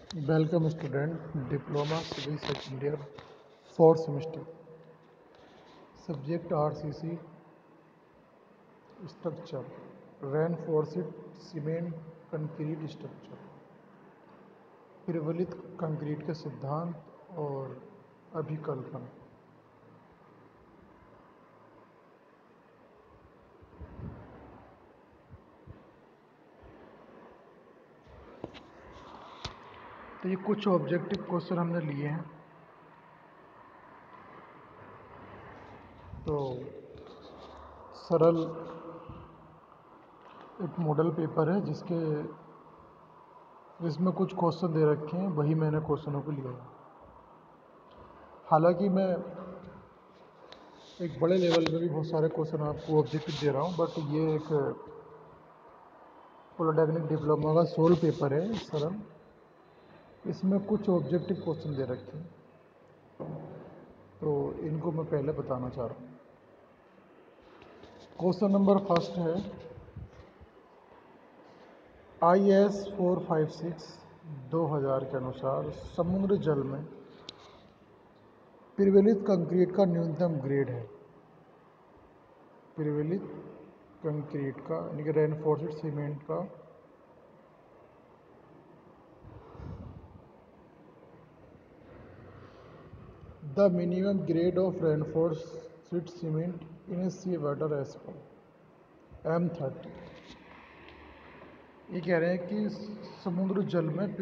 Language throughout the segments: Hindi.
Welcome student, diploma civil second year, fourth semester. Subject RCC structure, reinforced cement concrete structure, प्रबलित कंक्रीट के सिद्धांत और अभिकल्पन। तो ये कुछ ऑब्जेक्टिव क्वेश्चन हमने लिए हैं। तो सरल एक मॉडल पेपर है जिसमें कुछ क्वेश्चन दे रखे हैं, वही मैंने क्वेश्चनों को लिया है। हालांकि मैं एक बड़े लेवल पे भी बहुत सारे क्वेश्चन आपको ऑब्जेक्टिव दे रहा हूँ, बट ये एक पॉलिटेक्निक डिप्लोमा का सोल पेपर है सरल। इसमें कुछ ऑब्जेक्टिव क्वेश्चन दे रखे हैं, तो इनको मैं पहले बताना चाह रहा हूँ। क्वेश्चन नंबर फर्स्ट है, IS 456 2000 के अनुसार समुद्र जल में प्रबलित कंक्रीट का न्यूनतम ग्रेड है। प्रबलित कंक्रीट का यानी कि रेनफोर्स्ड सीमेंट का the minimum grade of reinforced cement in a sea water as per M30। ये कह रहे हैं कि समुद्र जल में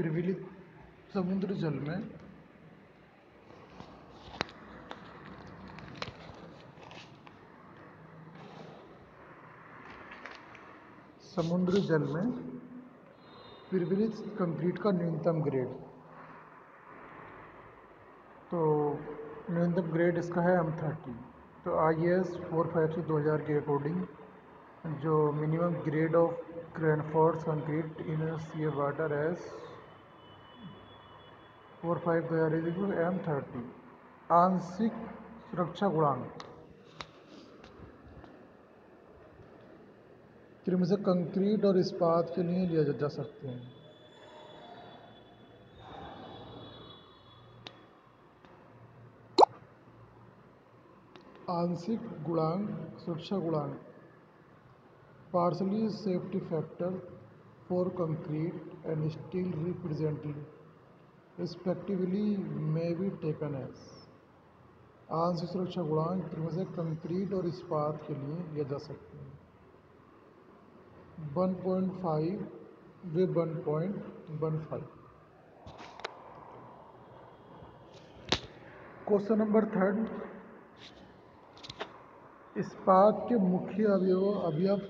समुद्र जल में प्रबलित कंक्रीट का न्यूनतम ग्रेड। तो न्यूनतम ग्रेड इसका है M30। तो IS 456 2000 के अकॉर्डिंग जो minimum grade of reinforced concrete in sea water as 45 M30। आंशिक सुरक्षा गुणांक इनमें से कंक्रीट और इस्पात के लिए लिया जा सकते हैं। आंशिक गुणांक सुरक्षा गुणांक partially safety factor for concrete and steel respectively may be taken as. आंशिक सुरक्षा गुणांक इनमें से कंक्रीट और इस्पात के लिए लिया जा सकते हैं। 1.5 वे 1.15। क्वेश्चन नंबर थर्ड, इस्पात के मुख्य अवयव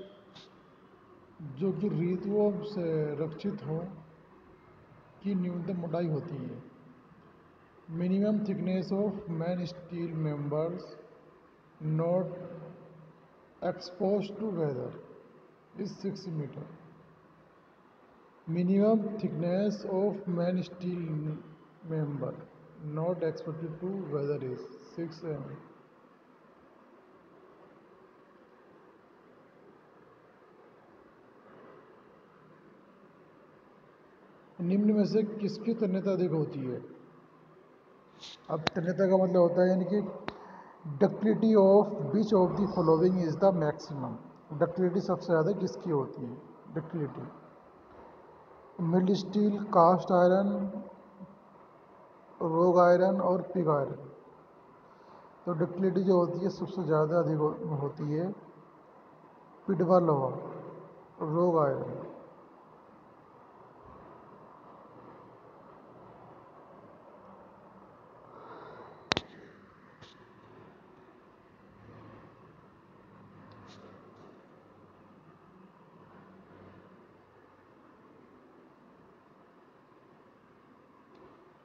जो कि रीतुओं से रक्षित हों की न्यूनतम मोटाई होती है। Minimum thickness of main steel members not expose to weather is 6 metre. Minimum thickness of main steel member not expose to weather is 6 mm। निम्न में से किसकी तन्यता अधिक होती है? अब तन्यता का मतलब होता है यानी कि ductility of which of the following is the maximum. Ductility सबसे ज़्यादा किसकी होती है? Ductility mild steel, cast iron, wrought iron और पिग आयरन। तो डक्टिलिटी जो होती है सबसे ज़्यादा अधिक होती है पिडवा लोहा, रोग आयरन।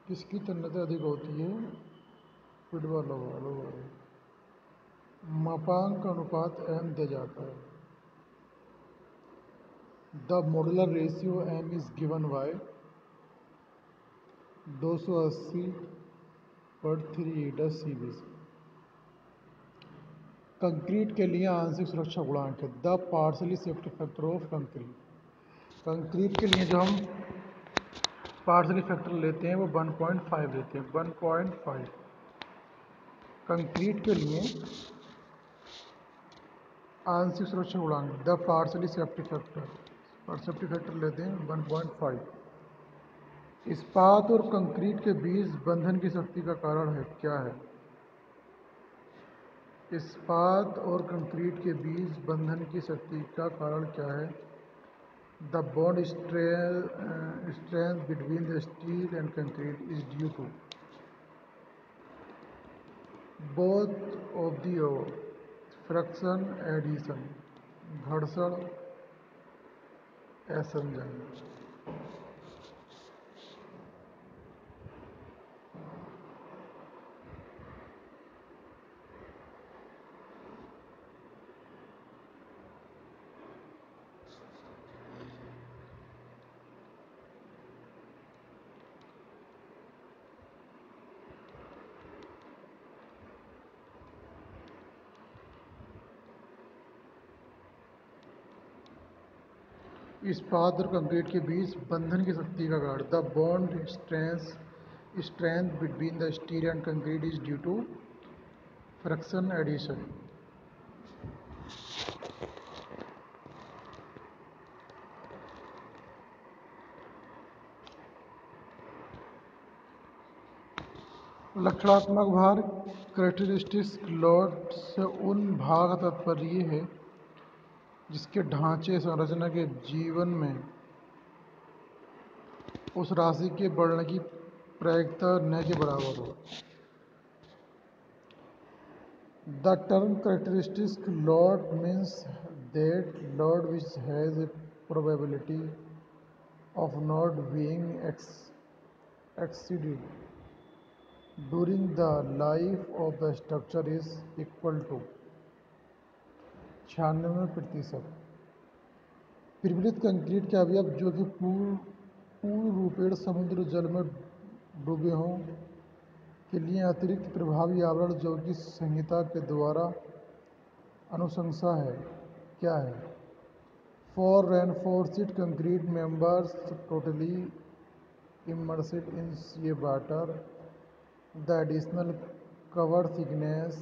किसकी तन्यता अधिक होती है? पिडवा लोहा, रोग आयरन। मापांक अनुपात M दिया जाता है। The modular ratio M is given by 280/3 concrete के लिए आंशिक सुरक्षा गुणांक है the partially safety factor of concrete. Concrete के लिए जो हम स्पार्सली फैक्टर लेते हैं वो 1.5 लेते हैं, 1.5। कंक्रीट के लिए आंशिक सुरक्षा गुणांक द पार्सली सेफ्टी फैक्टर, और सेफ्टी फैक्टर लेते हैं 1.5। इस्पात और कंक्रीट के बीच बंधन की शक्ति का कारण है, क्या है? इस्पात और कंक्रीट के बीच बंधन की शक्ति का कारण क्या है? The bond strength between the steel and concrete is due to both of the friction adhesion, घर्षण असंजन। इस्पात और कंक्रीट के बीच बंधन की शक्ति का कारण the bond strength between the steel and concrete is due to friction adhesion. लक्षणात्मक भार कैरेक्टरिस्टिक्स लोड से उन भार का तात्पर्य है जिसके ढांचे संरचना के जीवन में उस राशि के बढ़ने की प्रायिकता न के बराबर हो। The term characteristics load means that load which has a probability of not being exceeded during the life of the structure is equal to 96%। प्रबलित कंक्रीट के अवयव जो कि पूर्ण रूपेण समुद्र जल में डूबे हों के लिए अतिरिक्त प्रभावी आवरण जो कि संहिता के द्वारा अनुशंसा है, क्या है? For reinforced concrete members totally immersed in sea water, the additional cover thickness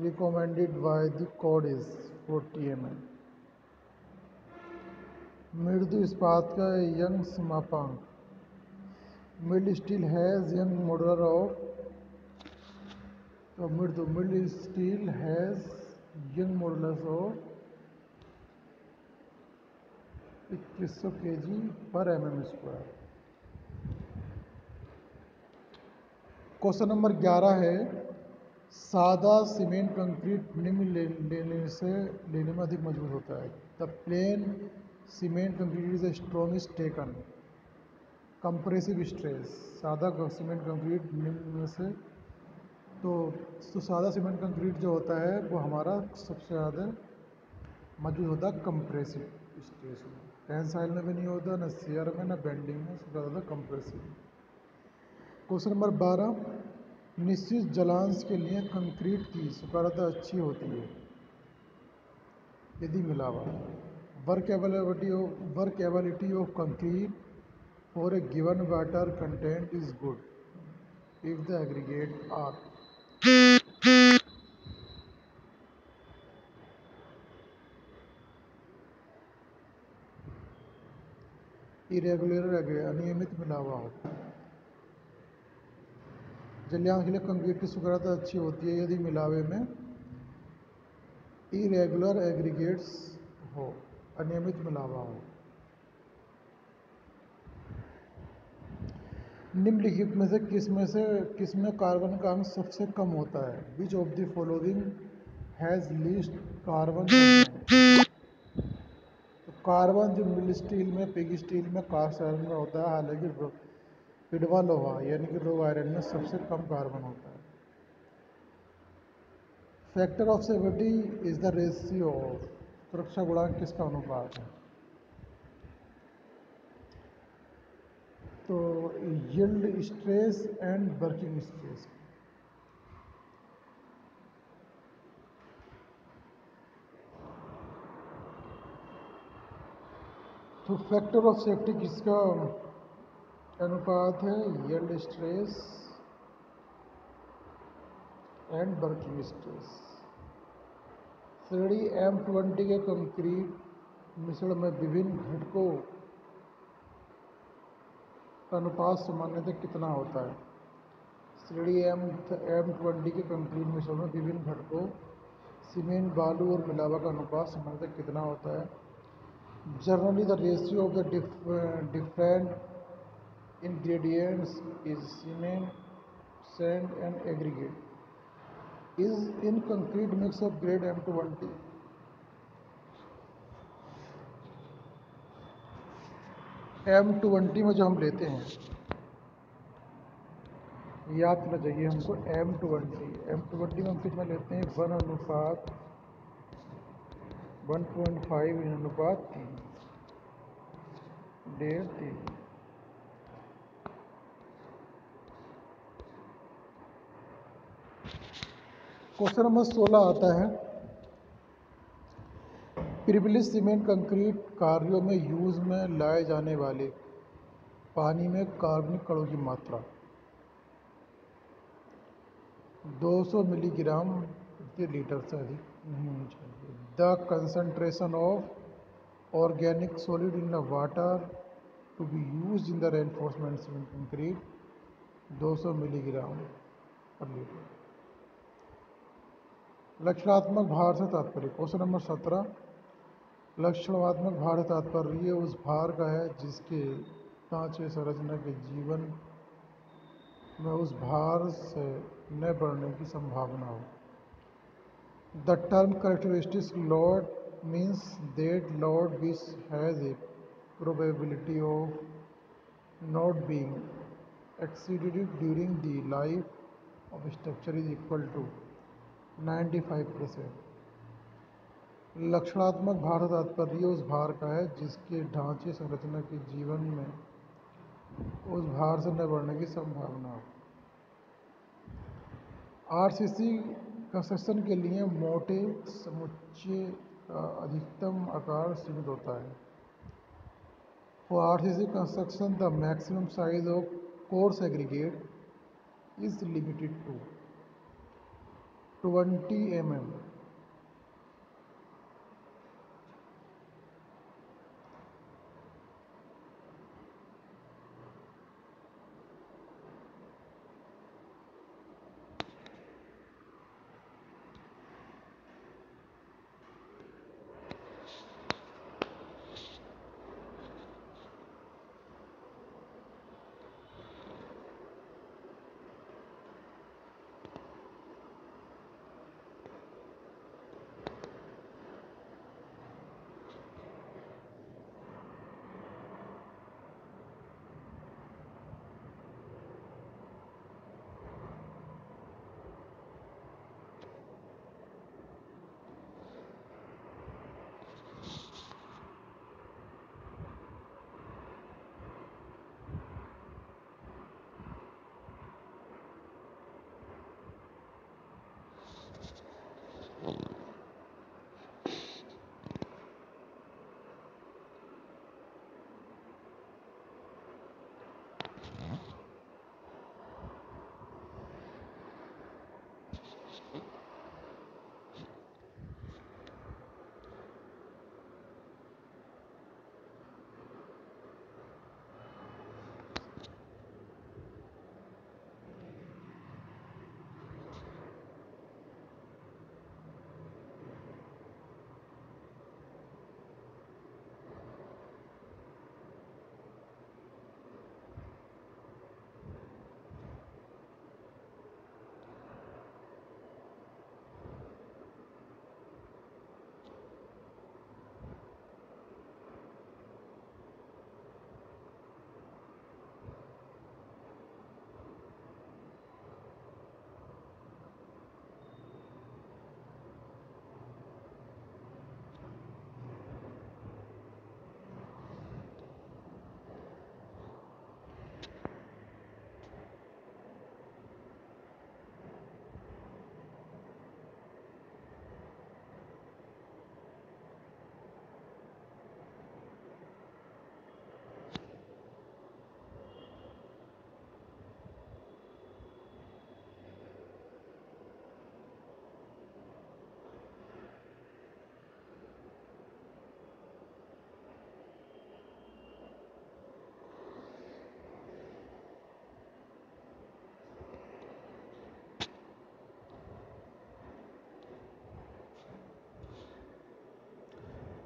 recommended by the code is 40 mm। मृदु इस्पात का यंग मापांक mild steel has Young modular of, तो mild steel has Young modulus of 2100 kg पर mm²। क्वेश्चन नंबर 11 है सादा सीमेंट कंक्रीट निम्न लेने में अधिक मजबूत होता है। The plane cement concrete is strongest taken compressive stress. सादा सीमेंट कंक्रीट निम्न में से तो सादा सीमेंट कंक्रीट जो होता है वो हमारा सबसे ज़्यादा मजबूत होता है कंप्रेसिव स्ट्रेस में। टेंसाइल में भी नहीं होता, न शेयर में, न बेंडिंग में, सबसे ज़्यादा कंप्रेसिव। क्वेश्चन नंबर 12 निश्चित जलांश के लिए कंक्रीट की स्वीकार्यता अच्छी होती है यदि मिलावा workability of concrete for a given water content is good if the aggregate are irregular अनियमित मिलावा हो। जलांश के लिए कंक्रीट की स्वीकार्यता अच्छी होती है यदि मिलावे में इरेगुलर एग्रीगेट्स हो, अनियमित मिलावा हो। निम्नलिखित में से किस में कार्बन का अंश सबसे कम होता है? विच of the following has least carbon? तो कार्बन जो मिल स्टील में, पिग स्टील में, कास्ट आयरन में होता है, हालांकि पिडवा लोहा यानी कि रो आयरन में सबसे कम कार्बन होता है। Factor of safety is the ratio of, सुरक्षा गुणांक किसका अनुपात है? तो yield stress and working stress. तो फैक्टर ऑफ सेफ्टी किसका अनुपात है? Yield stress and working stress. श्रेणी M20 के कंक्रीट मिश्रण में विभिन्न घटकों का अनुपात सामान्यतः कितना होता है? श्रेणी M20 के कंक्रीट मिश्रण में विभिन्न घटकों सीमेंट, बालू और मिलावा का अनुपात सामान्यतः कितना होता है? Generally the ratio of the different ingredients is cement, sand and aggregate is in concrete mix of grade M20। M20 में जो हम लेते हैं, याद करना चाहिए हमको, M20 में हम कितना लेते हैं? 1:1.5 3 क्वेश्चन नंबर 16 आता है, प्रिविलेज सीमेंट कंक्रीट कार्यों में यूज में लाए जाने वाले पानी में कार्बनिक कणों की मात्रा 200 मिलीग्राम प्रति लीटर से अधिक नहीं होनी चाहिए। The concentration of organic solid in the water to be use in the reinforcement cement concrete 200 milligram per litre. लक्षणात्मक भार से तात्पर्य। क्वेश्चन नंबर 17, लक्षणात्मक भार से तात्पर्य उस भार का है जिसके ढांचे संरचना के जीवन में उस भार से न बढ़ने की संभावना हो। The term characteristic load means that load which has a probability of not being exceeded during the life of structure is equal to 95%। लक्षणात्मक भार से तात्पर्य उस भार का है जिसके ढांचे संरचना के जीवन में उस भार से न बढ़ने की संभावना हो। आरसीसी कंस्ट्रक्शन के लिए मोटे समुच्चय का अधिकतम आकार सीमित होता है। For RCC construction the maximum size of coarse aggregate is limited to 20 mm।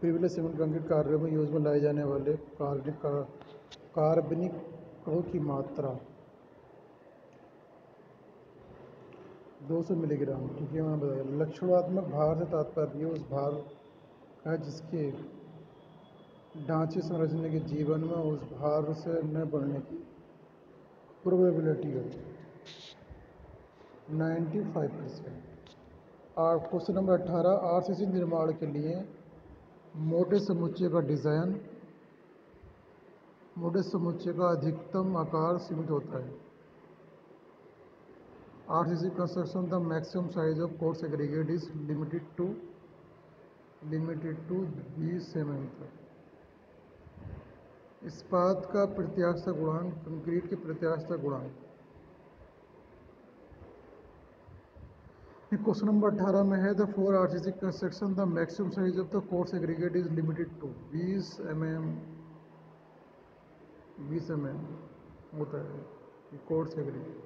प्रिविलेज सीमेंट कंक्रीट कार्यों में यूज में लाए जाने वाले कार्बनिक कणों की मात्रा 200 मिलीग्राम। ठीक है, मैंने बताया। लक्षणात्मक भार से तात्पर्य उस भार का है जिसके ढांचे संरचना के जीवन में उस भार से न बढ़ने की प्रोबेबिलिटी है 95%। क्वेश्चन नंबर 18, आरसीसी निर्माण के लिए मोटे समुच्चय का डिज़ाइन, मोटे समुच्चय का अधिकतम आकार सीमित होता है। RCC construction the maximum size of coarse aggregate is limited to 20 mm तक। इस्पात का प्रत्यास्थता गुणांक कंक्रीट के प्रत्यास्थता गुणांक। क्वेश्चन नंबर 18 में है the for RCC construction the maximum size of the coarse aggregate is limited to 20 mm होता है कोर्स एग्रीगेट।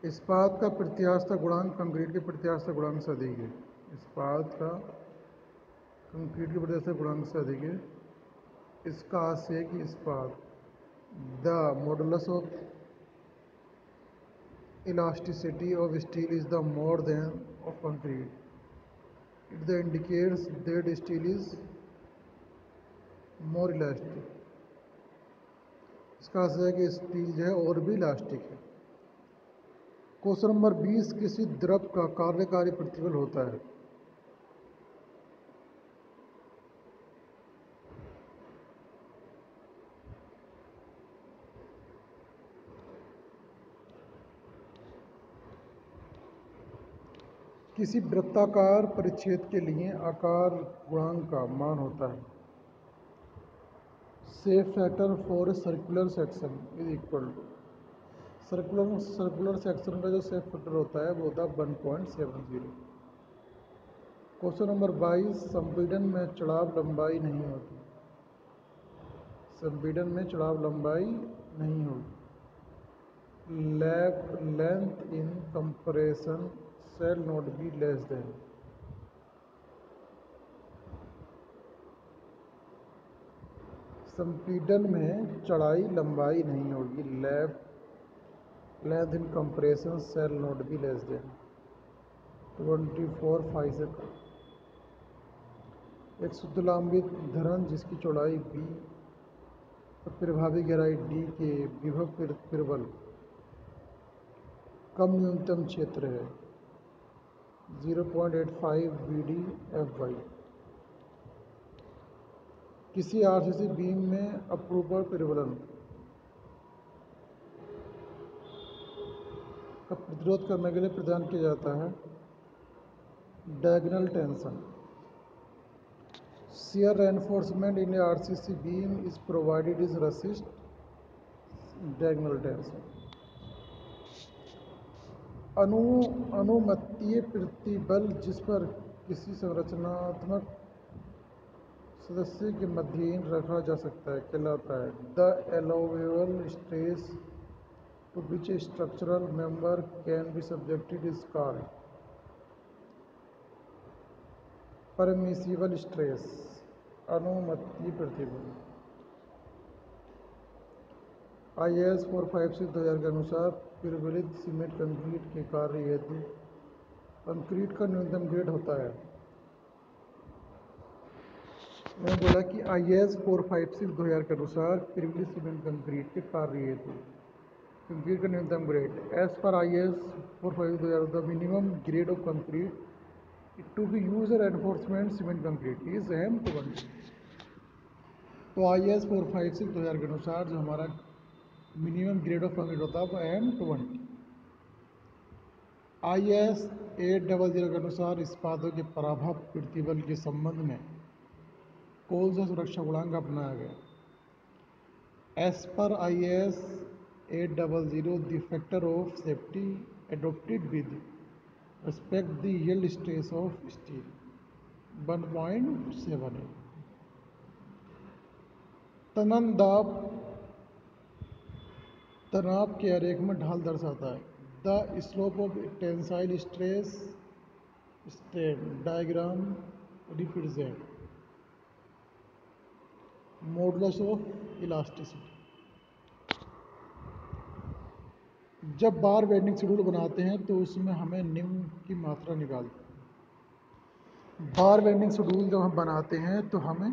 इस्पात का प्रत्यास्थता गुणांक कंक्रीट के प्रत्यास्थता गुणांक से अधिक है। इस्पात का कंक्रीट के प्रत्यास्थता गुणांक से अधिक है। इसका आशय है कि इस्पात the modulus of elasticity of steel is the more than of concrete. It indicates that steel is more elastic. इसका अर्थ है कि स्टील जो है और भी इलास्टिक है। क्वेश्चन नंबर 20, किसी द्रव का कार्यकारी प्रतिबल होता है। किसी वृत्ताकार परिच्छेद के लिए आकार गुणांक का मान होता है shape factor for circular section is equal to circular section का जो शेप फैक्टर होता है वो होता है 1.70। क्वेश्चन नंबर 22, संपीड़न में चढ़ाव लंबाई नहीं होती। संपीड़न में चढ़ाव लंबाई नहीं होती। Length in compression shall not be less than। संपीड़न में चौड़ाई लंबाई नहीं होगी। Length in compression shall not be less than 24/5 से कम। एक शुद्धालंबित धरण जिसकी चौड़ाई b और प्रभावी गहराई d के विभव प्रबल कम न्यूनतम क्षेत्र है 0.85 BD/FY। किसी आरसीसी बीम में अपरूपण प्रबलन का प्रतिरोध करने के लिए प्रदान किया जाता है diagonal tension. shear reinforcement in a RCC beam is provided is resist diagonal tension। अनुमतीय प्रतिबल जिस पर किसी संरचनात्मक सदस्य के मध्यहीन रखा जा सकता है कहलाता है the allowable stress to which a structural member can be subjected is called permissible stress। अनुमतीय प्रतिबल। IS 456-2000 के अनुसार प्रबलित सीमेंट कंक्रीट के कार्य हेतु कंक्रीट का न्यूनतम ग्रेड होता है। मैंने बोला कि IS 456-2000 के अनुसार प्रबलित सीमेंट कंक्रीट के कार्य हेतु कंक्रीट का न्यूनतम grade as per IS 456-2000 the minimum grade of concrete to be use enforcement cement concrete is M20। तो IS 456-2000 के अनुसार जो हमारा मिनिमम ग्रेड ऑफ कंक्रीट होता है वो M20। IS 800 के अनुसार इस्पातों के पराभव प्रतिबल के संबंध में कौन सा सुरक्षा गुणांक अपनाया गया। As per IS 800 the factor of safety adopted with respect the yield stress of steel 1.78। तनन दाब तनाव के आरेख में ढाल दर्शाता है the slope of tensile stress strain diagram represent modulus of elasticity. जब बार बेंडिंग शेड्यूल बनाते हैं तो उसमें हमें निम्न की मात्रा निकालते हैं। बार बेंडिंग शेड्यूल जब हम बनाते हैं तो हमें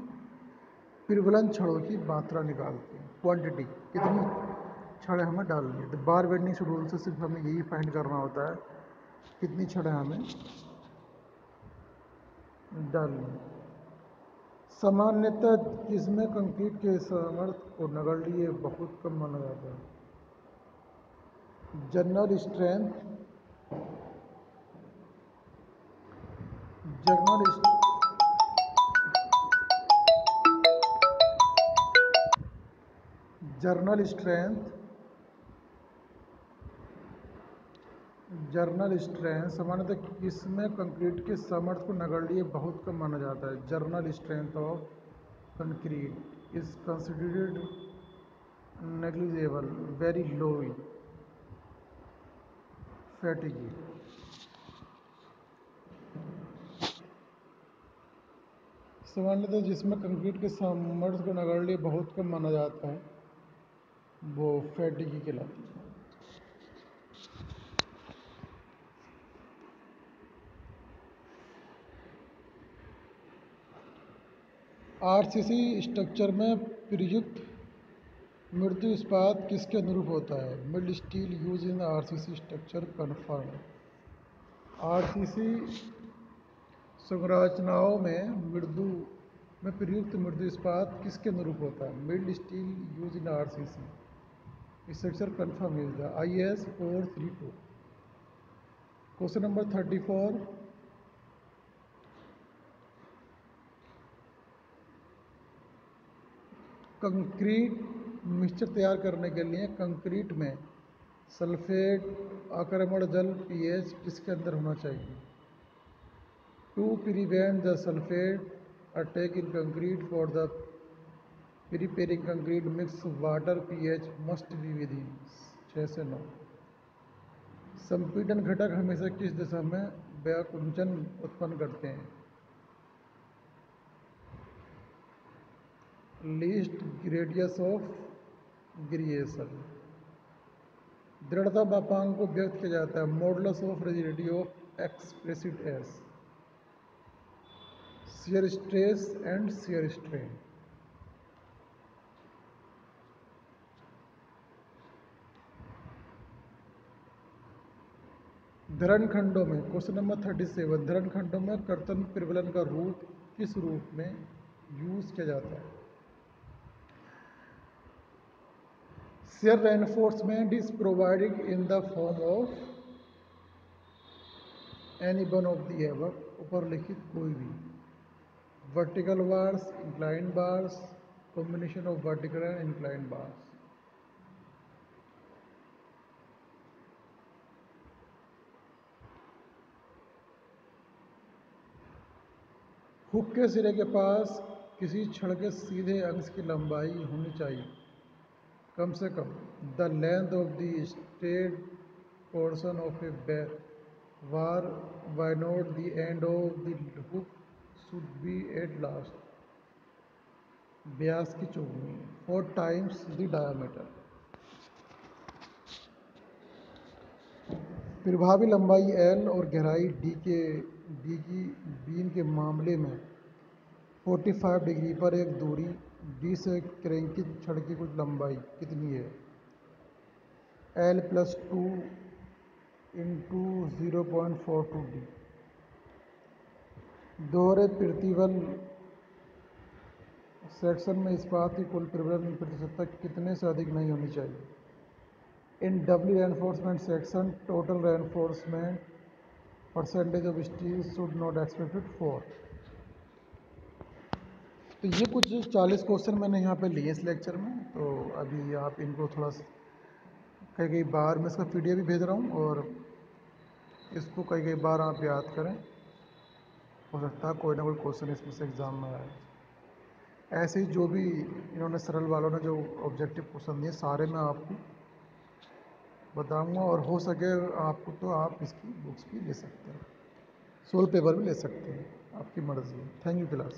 प्रबलन छड़ों की मात्रा निकालते हैं, क्वांटिटी कितनी छड़ें हमें डालनी है। तो बार बेंडिंग शेड्यूल से सिर्फ हमें यही फाइंड करना होता है कितनी छड़ें हमें डालनी है। सामान्यतः जिसमें कंक्रीट के सामर्थ्य को नगण्य बहुत कम माना जाता है। जनरल स्ट्रेंथ जर्नल स्ट्रेंथ सामान्यतः इसमें कंक्रीट के सामर्थ्य को नगण्य बहुत कम माना जाता है। Journal strength of concrete is considered negligible, very low fatigue. सामान्यतः जिसमें कंक्रीट के सामर्थ्य को नगण्य बहुत कम माना जाता है वो फैटिगी कहलाती है। आरसीसी स्ट्रक्चर में प्रयुक्त मृदु इस्पात किसके अनुरूप होता है? Mild steel use in RCC structure conform. RCC संरचनाओं में प्रयुक्त मृदु इस्पात किसके अनुरूप होता है? Mild steel use in RCC structure conform is the IS 432। Question number 34, concrete mixture तैयार करने के लिए कंक्रीट में सल्फेट आक्रमण जल pH किसके अंदर होना चाहिए? To prevent the sulphate attack in concrete for the preparing concrete mix water pH must be within 6 से 9। संपीड़न घटक हमेशा किस दिशा में व्याकुंचन उत्पन्न करते हैं? लीस्ट ग्रेडियस ऑफ ग्रिएशन। दृढ़ता मापांक को व्यक्त किया जाता है modulus of rigidity of expressed as. Shear stress and shear strain. धरणखंडों में क्वेश्चन नंबर 37, धरणखंडों में कर्तन प्रबलन का रूप किस रूप में यूज किया जाता है? Shear reinforcement is provided in the form of any one of the above, ऊपर लिखित कोई भी। Vertical bars, inclined bars, combination of vertical and inclined bars. Hook के सिरे के पास किसी छड़ के सीधे अंश की लंबाई होनी चाहिए कम से कम the length of the straight portion of a bar, why not the end of the hook should be at last, व्यास की चौगुनी 4 टाइम्स द डायमीटर। प्रभावी लंबाई L और गहराई D की बीम के मामले में 45 डिग्री पर एक दूरी D से क्रैंकित छड़ की कुछ लंबाई कितनी है? L + 2 × 0.42 D। दोहरे प्रतिबल सेक्शन में इस्पात की कुल प्रबलन प्रतिशतता कितने से अधिक नहीं होनी चाहिए? In double reinforcement section total reinforcement percentage of steel should not expected 4। तो ये कुछ 40 क्वेश्चन मैंने यहाँ पे लिए इस लेक्चर में। तो अभी आप इनको थोड़ा कई बार मैं इसका PDF भी भेज रहा हूँ और इसको कई बार आप याद करें, हो सकता है कोई ना कोई क्वेश्चन इसमें से एग्ज़ाम में आए। ऐसे ही जो भी इन्होंने सरल वालों ने जो ऑब्जेक्टिव क्वेश्चन दिए सारे मैं आपको बताऊंगा, और हो सके आपको तो आप इसकी बुक्स भी ले सकते हैं, सोल्व पेपर भी ले सकते हैं। आपकी मर्ज़ी है। Thank you class.